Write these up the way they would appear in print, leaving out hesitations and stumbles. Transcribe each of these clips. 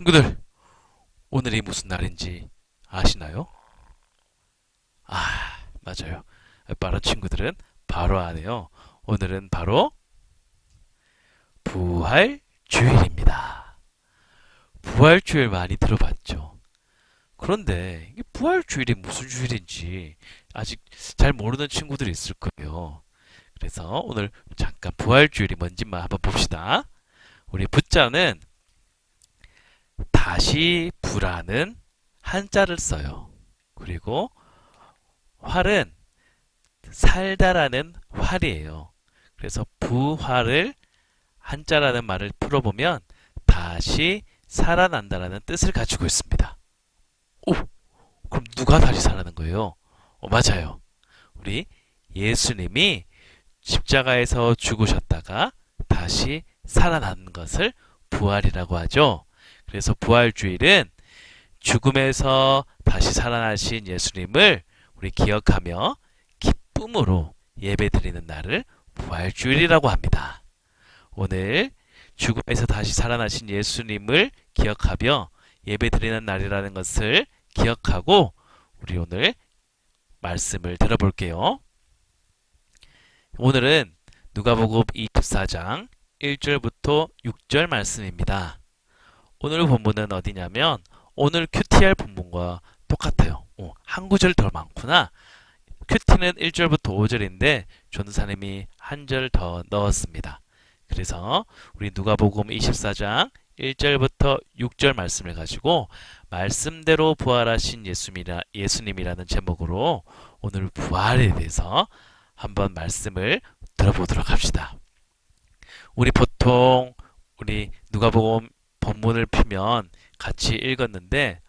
친구들, 오늘이 무슨 날인지 아시나요? 맞아요. 빠른 친구들은 바로 아네요. 오늘은 바로 부활주일입니다. 부활주일 많이 들어봤죠? 그런데 이게 부활주일이 무슨 주일인지 아직 잘 모르는 친구들이 있을 거예요. 그래서 오늘 잠깐 부활주일이 뭔지만 한번 봅시다. 우리 부자는 다시 부라는 한자를 써요. 그리고 활은 살다라는 활이에요. 그래서 부활을 한자라는 말을 풀어보면 다시 살아난다라는 뜻을 가지고 있습니다. 오, 그럼 누가 다시 살아난 거예요? 맞아요. 우리 예수님이 십자가에서 죽으셨다가 다시 살아난 것을 부활이라고 하죠. 그래서 부활주일은 죽음에서 다시 살아나신 예수님을 우리 기억하며 기쁨으로 예배드리는 날을 부활주일이라고 합니다. 오늘 죽음에서 다시 살아나신 예수님을 기억하며 예배드리는 날이라는 것을 기억하고 우리 오늘 말씀을 들어볼게요. 오늘은 누가복음 24장 1절부터 6절 말씀입니다. 오늘 본문은 어디냐면 오늘 QTR 본문과 똑같아요. 한 구절 더 많구나. 큐티는 1절부터 5절인데 전도사님이 한 절 더 넣었습니다. 그래서 우리 누가복음 24장 1절부터 6절 말씀을 가지고 말씀대로 부활하신 예수님이라는 제목으로 오늘 부활에 대해서 한번 말씀을 들어보도록 합시다. 우리 보통 우리 누가복음 본문을 피면 같이 읽었는데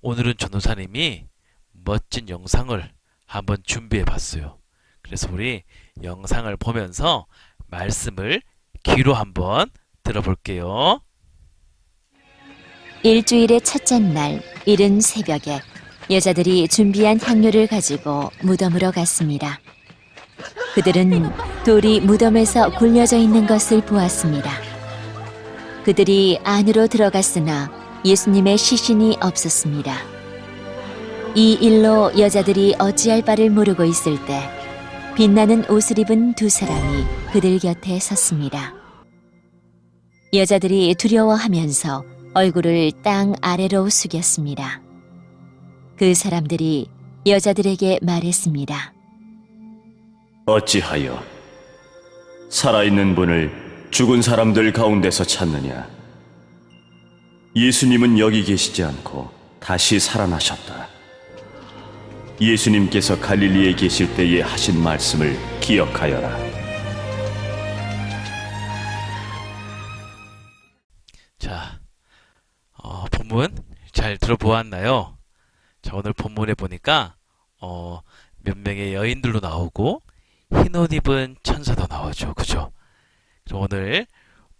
오늘은 전도사님이 멋진 영상을 한번 준비해 봤어요. 그래서 우리 영상을 보면서 말씀을 귀로 한번 들어볼게요. 일주일의 첫째 날 이른 새벽에 여자들이 준비한 향료를 가지고 무덤으로 갔습니다. 그들은 돌이 무덤에서 굴려져 있는 것을 보았습니다. 그들이 안으로 들어갔으나 예수님의 시신이 없었습니다. 이 일로 여자들이 어찌할 바를 모르고 있을 때 빛나는 옷을 입은 두 사람이 그들 곁에 섰습니다. 여자들이 두려워하면서 얼굴을 땅 아래로 숙였습니다. 그 사람들이 여자들에게 말했습니다. 어찌하여 살아있는 분을 죽은 사람들 가운데서 찾느냐? 예수님은 여기 계시지 않고 다시 살아나셨다. 예수님께서 갈릴리에 계실 때에 하신 말씀을 기억하여라. 자, 본문 잘 들어보았나요? 자, 오늘 본문에 보니까 몇 명의 여인들로 나오고 흰 옷 입은 천사도 나오죠. 그죠? 그럼 오늘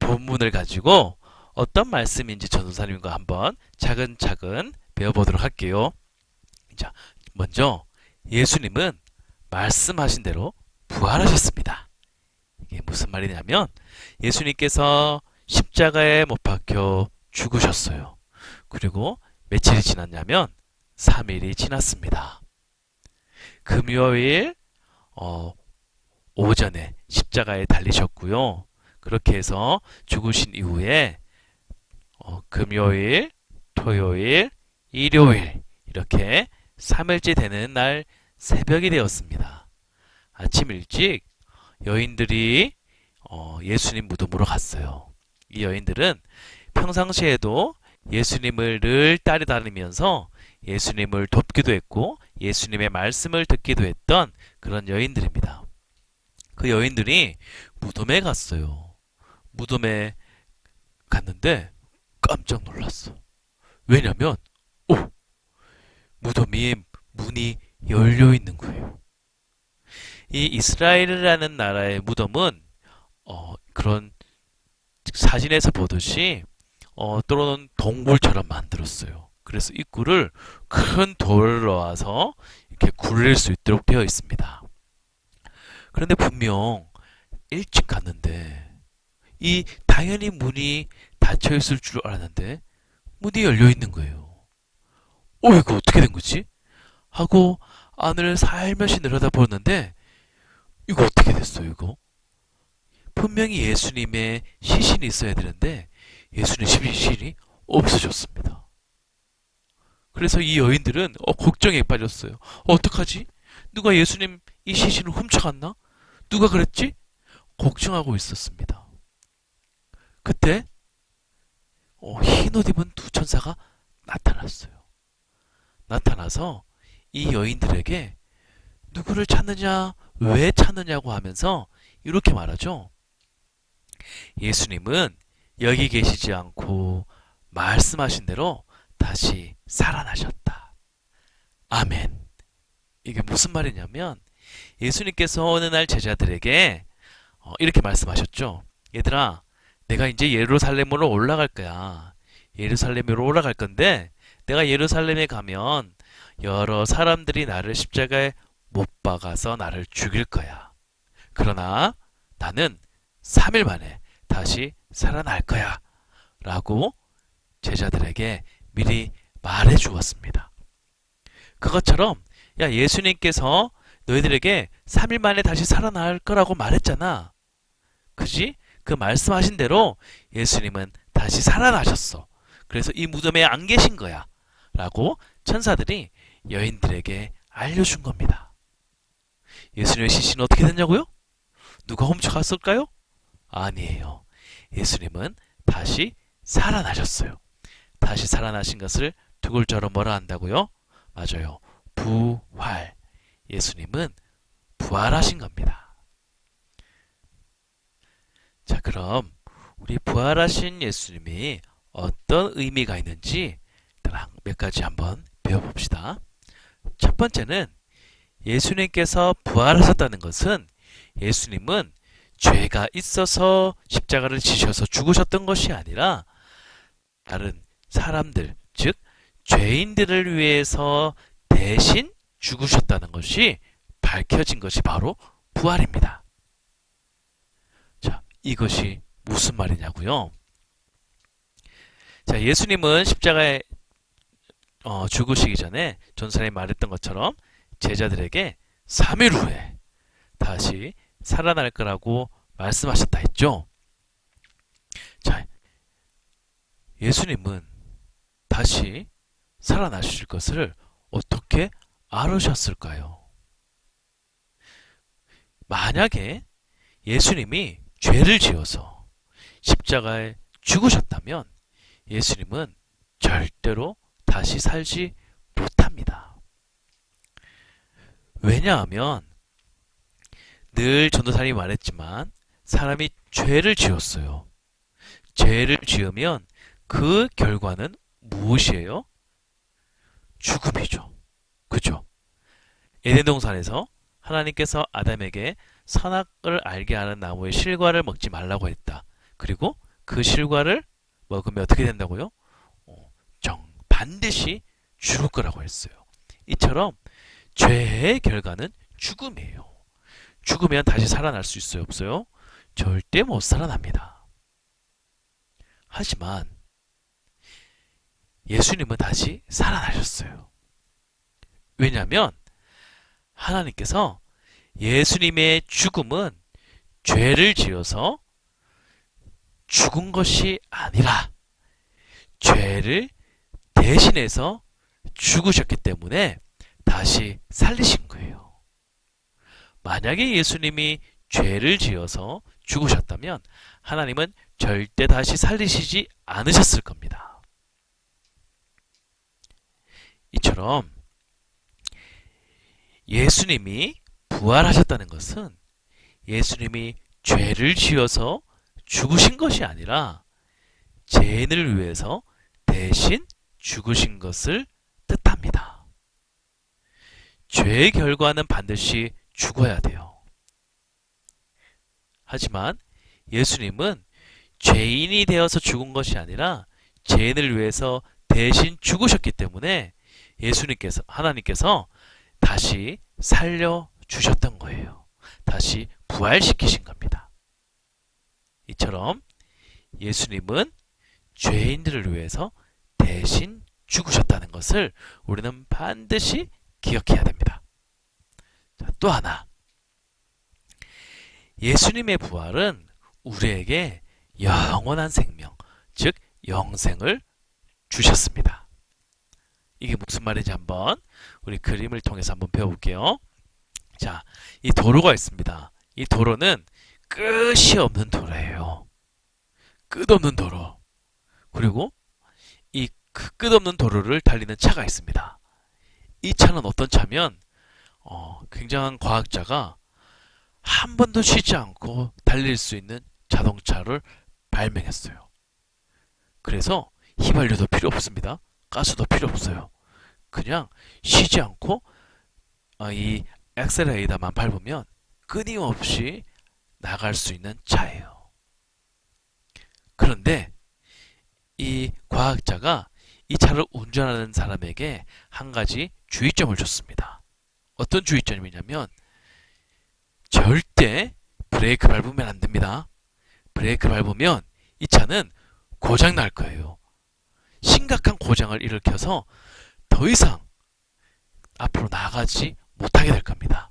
본문을 가지고 어떤 말씀인지 전도사님과 한번 차근차근 배워보도록 할게요. 자, 먼저 예수님은 말씀하신 대로 부활하셨습니다. 이게 무슨 말이냐면 예수님께서 십자가에 못 박혀 죽으셨어요. 그리고 며칠이 지났냐면 3일이 지났습니다. 금요일 오전에 십자가에 달리셨고요. 그렇게 해서 죽으신 이후에 금요일, 토요일, 일요일 이렇게 3일째 되는 날 새벽이 되었습니다. 아침 일찍 여인들이 예수님 무덤으로 갔어요. 이 여인들은 평상시에도 예수님을 늘 따라다니면서 예수님을 돕기도 했고 예수님의 말씀을 듣기도 했던 그런 여인들입니다. 그 여인들이 무덤에 갔어요. 무덤에 갔는데 깜짝 놀랐어. 왜냐면 무덤이 문이 열려 있는 거예요. 이 이스라엘이라는 나라의 무덤은 그런 사진에서 보듯이 또는 동굴처럼 만들었어요. 그래서 입구를 큰 돌을 넣어서 이렇게 굴릴 수 있도록 되어 있습니다. 그런데 분명 일찍 갔는데 이 당연히 문이 닫혀 있을 줄 알았는데 문이 열려 있는 거예요. 이거 어떻게 된 거지? 하고 안을 살며시 내려다보는데 이거 어떻게 됐어요, 이거? 분명히 예수님의 시신이 있어야 되는데 예수님 시신이 없어졌습니다. 그래서 이 여인들은 걱정에 빠졌어요. 어떡하지? 누가 예수님 이 시신을 훔쳐갔나? 누가 그랬지? 걱정하고 있었습니다. 그때 흰 옷 입은 두 천사가 나타났어요. 나타나서 이 여인들에게 누구를 찾느냐, 왜 찾느냐고 하면서 이렇게 말하죠. 예수님은 여기 계시지 않고 말씀하신 대로 다시 살아나셨다. 아멘. 이게 무슨 말이냐면 예수님께서 어느 날 제자들에게 이렇게 말씀하셨죠. 얘들아, 내가 이제 예루살렘으로 올라갈 거야. 예루살렘으로 올라갈 건데 내가 예루살렘에 가면 여러 사람들이 나를 십자가에 못 박아서 나를 죽일 거야. 그러나 나는 3일 만에 다시 살아날 거야. 라고 제자들에게 미리 말해 주었습니다. 그것처럼 야, 예수님께서 너희들에게 3일 만에 다시 살아날 거라고 말했잖아. 그지? 그 말씀하신 대로 예수님은 다시 살아나셨어. 그래서 이 무덤에 안 계신 거야. 라고 천사들이 여인들에게 알려준 겁니다. 예수님의 시신은 어떻게 됐냐고요? 누가 훔쳐갔을까요? 아니에요. 예수님은 다시 살아나셨어요. 다시 살아나신 것을 두 글자로 뭐라 한다고요? 맞아요. 부활. 예수님은 부활하신 겁니다. 자, 그럼 우리 부활하신 예수님이 어떤 의미가 있는지 일단 몇 가지 한번 배워봅시다. 첫 번째는 예수님께서 부활하셨다는 것은 예수님은 죄가 있어서 십자가를 지셔서 죽으셨던 것이 아니라 다른 사람들, 즉 죄인들을 위해서 대신 죽으셨다는 것이 밝혀진 것이 바로 부활입니다. 자, 이것이 무슨 말이냐고요? 자, 예수님은 십자가에 죽으시기 전에 전사님이 말했던 것처럼 제자들에게 3일 후에 다시 살아날 거라고 말씀하셨다 했죠. 자, 예수님은 다시 살아나실 것을 어떻게 알으셨을까요? 만약에 예수님이 죄를 지어서 십자가에 죽으셨다면 예수님은 절대로 다시 살지 못합니다. 왜냐하면 늘 전도사님이 말했지만 사람이 죄를 지었어요. 죄를 지으면 그 결과는 무엇이에요? 죽음이죠. 그죠? 에덴 동산에서 하나님께서 아담에게 선악을 알게 하는 나무의 실과를 먹지 말라고 했다. 그리고 그 실과를 먹으면 어떻게 된다고요? 반드시 죽을 거라고 했어요. 이처럼 죄의 결과는 죽음이에요. 죽으면 다시 살아날 수 있어요? 없어요? 절대 못 살아납니다. 하지만 예수님은 다시 살아나셨어요. 왜냐하면 하나님께서 예수님의 죽음은 죄를 지어서 죽은 것이 아니라 죄를 대신해서 죽으셨기 때문에 다시 살리신 거예요. 만약에 예수님이 죄를 지어서 죽으셨다면 하나님은 절대 다시 살리시지 않으셨을 겁니다. 이처럼 예수님이 부활하셨다는 것은 예수님이 죄를 지어서 죽으신 것이 아니라 죄인을 위해서 대신 죽으신 것을 뜻합니다. 죄의 결과는 반드시 죽어야 돼요. 하지만 예수님은 죄인이 되어서 죽은 것이 아니라 죄인을 위해서 대신 죽으셨기 때문에 예수님께서, 하나님께서 다시 살려주셨던 거예요. 다시 부활시키신 겁니다. 이처럼 예수님은 죄인들을 위해서 대신 대신 죽으셨다는 것을 우리는 반드시 기억해야 됩니다. 자, 또 하나. 예수님의 부활은 우리에게 영원한 생명, 즉 영생을 주셨습니다. 이게 무슨 말인지 한번 우리 그림을 통해서 한번 배워볼게요. 자, 이 도로가 있습니다. 이 도로는 끝이 없는 도로예요. 끝없는 도로. 그리고 이 끝없는 도로를 달리는 차가 있습니다. 이 차는 어떤 차면 굉장한 과학자가 한 번도 쉬지 않고 달릴 수 있는 자동차를 발명했어요. 그래서 휘발유도 필요 없습니다. 가스도 필요 없어요. 그냥 쉬지 않고 이 엑셀레이터만 밟으면 끊임없이 나갈 수 있는 차예요. 그런데 이 과학자가 이 차를 운전하는 사람에게 한 가지 주의점을 줬습니다. 어떤 주의점이냐면 절대 브레이크 밟으면 안 됩니다. 브레이크 밟으면 이 차는 고장 날 거예요. 심각한 고장을 일으켜서 더 이상 앞으로 나가지 못하게 될 겁니다.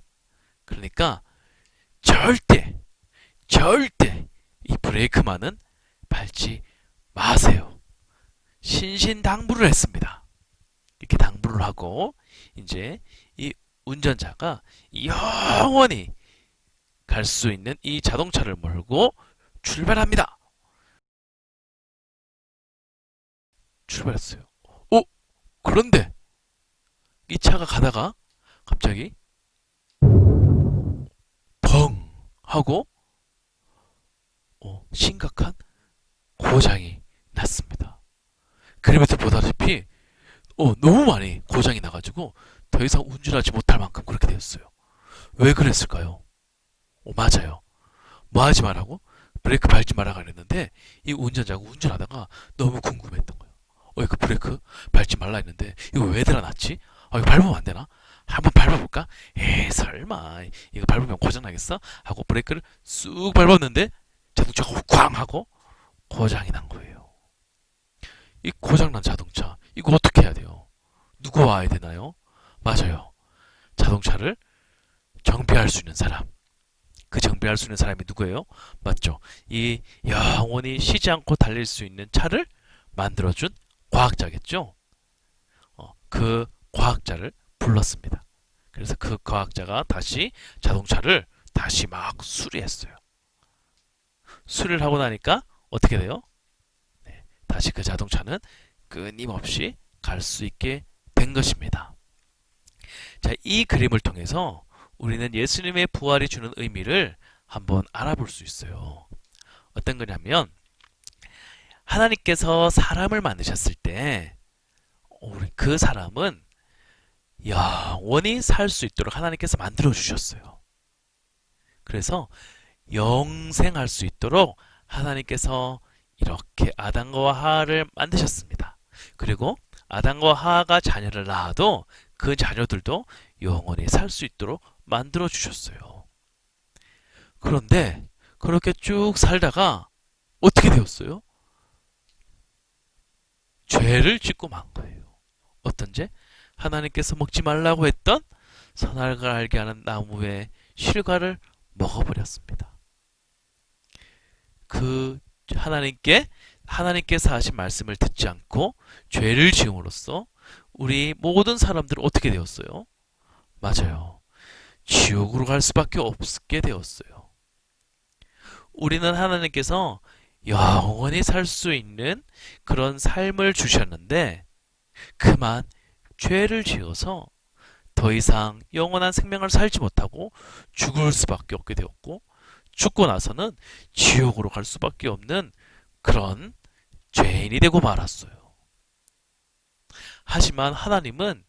그러니까 절대 이 브레이크만은 밟지 마세요. 신신당부를 했습니다. 이렇게 당부를 하고 이제 이 운전자가 영원히 갈 수 있는 이 자동차를 몰고 출발합니다. 출발했어요. 그런데 이 차가 가다가 갑자기 펑 하고 심각한 고장이 났습니다. 그림에서 보다시피 너무 많이 고장이 나가지고 더 이상 운전하지 못할 만큼 그렇게 되었어요. 왜 그랬을까요? 맞아요. 뭐 하지 말라고? 브레이크 밟지 말라 그랬는데 이 운전자가 운전하다가 너무 궁금했던 거예요. 이거 브레이크 밟지 말라 했는데 이거 왜 달아놨지? 이거 밟으면 안 되나? 한번 밟아볼까? 에이 설마 이거 밟으면 고장 나겠어? 하고 브레이크를 쑥 밟았는데 자동차가 꽝 하고 고장이 난 거예요. 이 고장난 자동차 이거 어떻게 해야 돼요? 누가 와야 되나요? 맞아요. 자동차를 정비할 수 있는 사람. 그 정비할 수 있는 사람이 누구예요? 맞죠? 이 영원히 쉬지 않고 달릴 수 있는 차를 만들어준 과학자겠죠? 그 과학자를 불렀습니다. 그래서 그 과학자가 다시 자동차를 다시 막 수리했어요. 수리를 하고 나니까 어떻게 돼요? 네, 다시 그 자동차는 끊임없이 갈 수 있게 된 것입니다. 자, 이 그림을 통해서 우리는 예수님의 부활이 주는 의미를 한번 알아볼 수 있어요. 어떤 거냐면 하나님께서 사람을 만드셨을 때 그 사람은 영원히 살 수 있도록 하나님께서 만들어 주셨어요. 그래서 영생할 수 있도록 하나님께서 이렇게 아담과 하와를 만드셨습니다. 그리고 아담과 하와가 자녀를 낳아도 그 자녀들도 영원히 살 수 있도록 만들어 주셨어요. 그런데 그렇게 쭉 살다가 어떻게 되었어요? 죄를 짓고 만 거예요. 어떤 죄? 하나님께서 먹지 말라고 했던 선악을 알게 하는 나무의 실과를 먹어버렸습니다. 그 하나님께서 하신 말씀을 듣지 않고 죄를 지음으로써 우리 모든 사람들은 어떻게 되었어요? 맞아요. 지옥으로 갈 수밖에 없게 되었어요. 우리는 하나님께서 영원히 살 수 있는 그런 삶을 주셨는데 그만 죄를 지어서 더 이상 영원한 생명을 살지 못하고 죽을 수밖에 없게 되었고 죽고 나서는 지옥으로 갈 수밖에 없는 그런 죄인이 되고 말았어요. 하지만 하나님은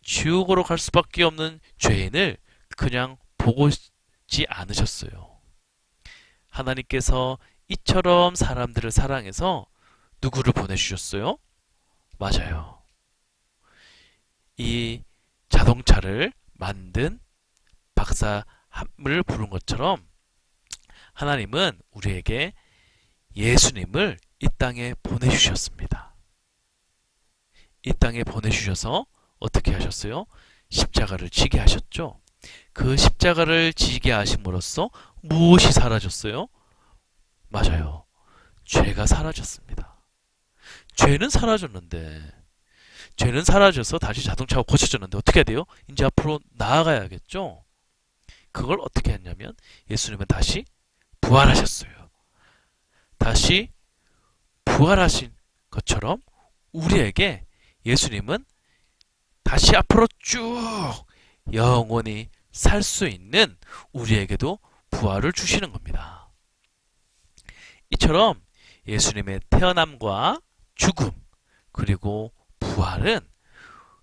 지옥으로 갈 수밖에 없는 죄인을 그냥 보고지 않으셨어요. 하나님께서 이처럼 사람들을 사랑해서 누구를 보내주셨어요? 맞아요. 이 자동차를 만든 박사함을 부른 것처럼 하나님은 우리에게 예수님을 이 땅에 보내주셨습니다. 땅에 보내주셔서 어떻게 하셨어요? 십자가를 지게 하셨죠. 그 십자가를 지게 하심으로써 무엇이 사라졌어요? 맞아요. 죄가 사라졌습니다. 죄는 사라졌는데, 죄는 사라져서 다시 자동차가 고쳐졌는데 어떻게 해야 돼요? 이제 앞으로 나아가야겠죠? 그걸 어떻게 했냐면 예수님은 다시 부활하셨어요. 다시 부활하신 것처럼 우리에게 예수님은 다시 앞으로 쭉 영원히 살 수 있는 우리에게도 부활을 주시는 겁니다. 이처럼 예수님의 태어남과 죽음 그리고 부활은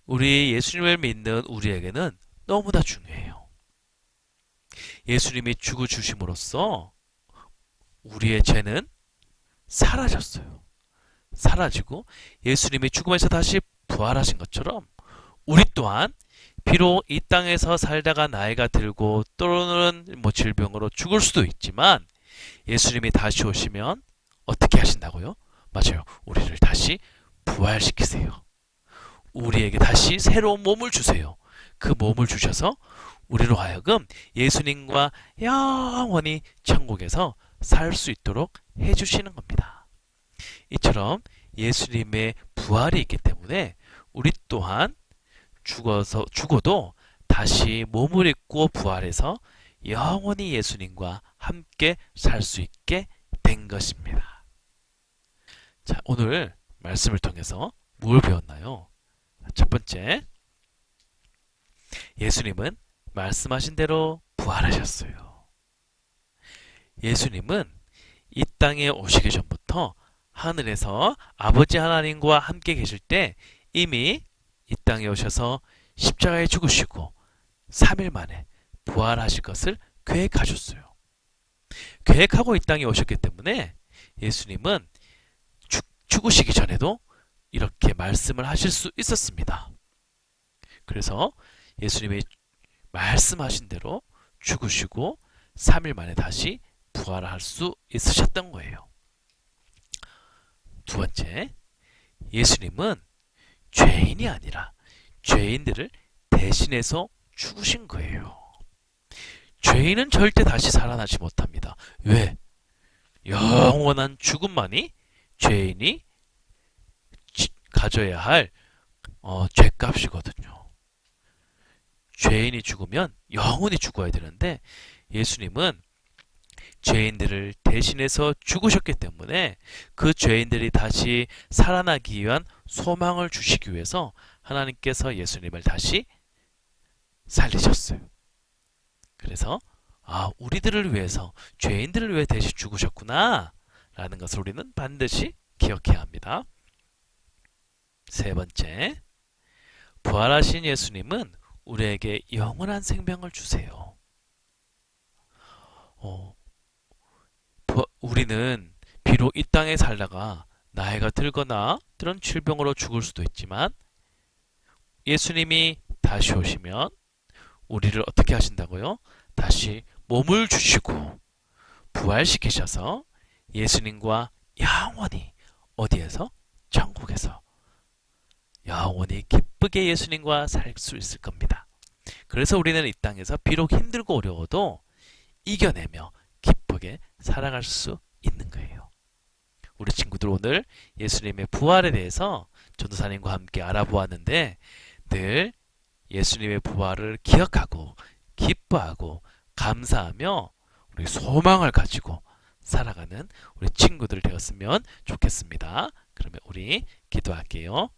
우리 예수님을 믿는 우리에게는 너무나 중요해요. 예수님이 죽어 주심으로써 우리의 죄는 사라졌어요. 사라지고 예수님이 죽음에서 다시 부활하신 것처럼 우리 또한 비록 이 땅에서 살다가 나이가 들고 또는 질병으로 죽을 수도 있지만 예수님이 다시 오시면 어떻게 하신다고요? 맞아요. 우리를 다시 부활시키세요. 우리에게 다시 새로운 몸을 주세요. 그 몸을 주셔서 우리로 하여금 예수님과 영원히 천국에서 살 수 있도록 해주시는 겁니다. 이처럼 예수님의 부활이 있기 때문에 우리 또한 죽어도 다시 몸을 입고 부활해서 영원히 예수님과 함께 살 수 있게 된 것입니다. 자, 오늘 말씀을 통해서 뭘 배웠나요? 첫 번째, 예수님은 말씀하신 대로 부활하셨어요. 예수님은 이 땅에 오시기 전부터 하늘에서 아버지 하나님과 함께 계실 때 이미 이 땅에 오셔서 십자가에 죽으시고 3일 만에 부활하실 것을 계획하셨어요. 계획하고 이 땅에 오셨기 때문에 예수님은 죽으시기 전에도 이렇게 말씀을 하실 수 있었습니다. 그래서 예수님이 말씀하신 대로 죽으시고 3일 만에 다시 부활할 수 있으셨던 거예요. 두 번째, 예수님은 죄인이 아니라 죄인들을 대신해서 죽으신 거예요. 죄인은 절대 다시 살아나지 못합니다. 왜? 영원한 죽음만이 죄인이 가져야 할 죄값이거든요. 죄인이 죽으면 영원히 죽어야 되는데 예수님은 죄인들을 대신해서 죽으셨기 때문에 그 죄인들이 다시 살아나기 위한 소망을 주시기 위해서 하나님께서 예수님을 다시 살리셨어요. 그래서 우리들을 위해서 죄인들을 위해 대신 죽으셨구나 라는 것을 우리는 반드시 기억해야 합니다. 세 번째, 부활하신 예수님은 우리에게 영원한 생명을 주세요. 우리는 비록 이 땅에 살다가 나이가 들거나 또는 질병으로 죽을 수도 있지만 예수님이 다시 오시면 우리를 어떻게 하신다고요? 다시 몸을 주시고 부활시키셔서 예수님과 영원히 어디에서? 천국에서 영원히 기쁘게 예수님과 살 수 있을 겁니다. 그래서 우리는 이 땅에서 비록 힘들고 어려워도 이겨내며 기쁘게 살아갈 수 있는 거예요. 우리 친구들 오늘 예수님의 부활에 대해서 전도사님과 함께 알아보았는데 늘 예수님의 부활을 기억하고 기뻐하고 감사하며 우리 소망을 가지고 살아가는 우리 친구들 되었으면 좋겠습니다. 그러면 우리 기도할게요.